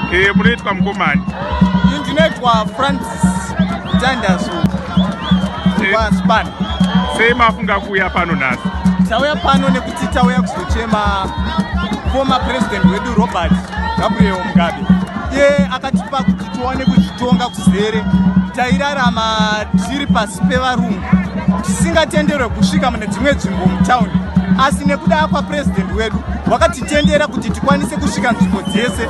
Munoitwa mukomani? Ndinoitwa Francis Tandazo Span. Sei mafunga kuuya pano nhasi? Tauya pano nekuti tauya kuzochema former president wedu Robert Gabriel Mugabe. Iye akatipa kuti tiwane kuzvitonga kuzere. Tairarama tiri pasi pevarungu tisingatenderwe kusvika mune dzimwe nzvimbo mutaundi, asi nekuda kwapresident wedu wakatitendera kuti tikwanise kusvika nzvimbo dzese,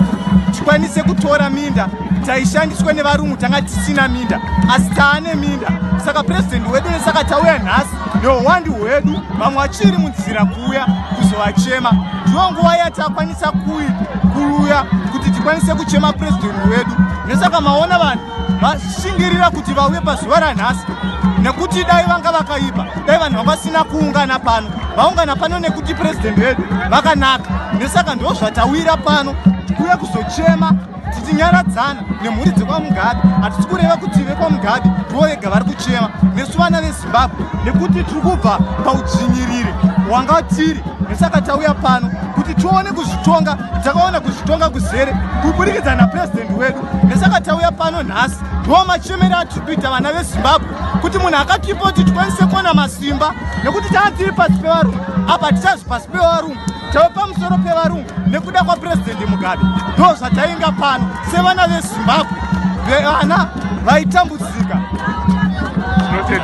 tikwanise kutora minda. Taishandiswa nevarungu tanga tisina minda, asi taane minda. Saka president wedu nesaka tauya nhasi neuwandu hwedu, vamwe vachiri munzira kuuya kuzovachema. Ndiyo nguva yatakwanisa kuuya kuti tikwanise kuchema president wedu. Nesaka maona vanhu vashingirira kuti vauye pazuva ranhasi, nekuti dai vanga vakaipa, dai vanhu vangasina kuungana pano. Vaungana pano nekuti president wedu vakanaka. Nesaka ndo zvatawira pano kuuya kuzochema tichinyaradzana nemhuri dzekwaMugabe. Hatisi kureva kuti vekwaMugabe ndivo vega vari kuchema, nesu vana veZimbabwe, nekuti tiri kubva paudzvinyiriri wanga tiri. Nesaka tauya pano kuti tione kuzvitonga. Takaona kuzvitonga kuzere kuburikidza napresident wedu. Nesaka tauya pano nhasi ndiwo machemero atiri kuita vana veZimbabwe, kuti munhu akatipa kuti tikwanise kuona masimba, nekuti tanga tiri pasi pevarungu. Apa tichazi pasi pevarungu, tave pamusoro pevarungu nekuda kwapresident Mugabe. Ndo zvatainga pano sevana veZimbabwe, vana vaitambudzika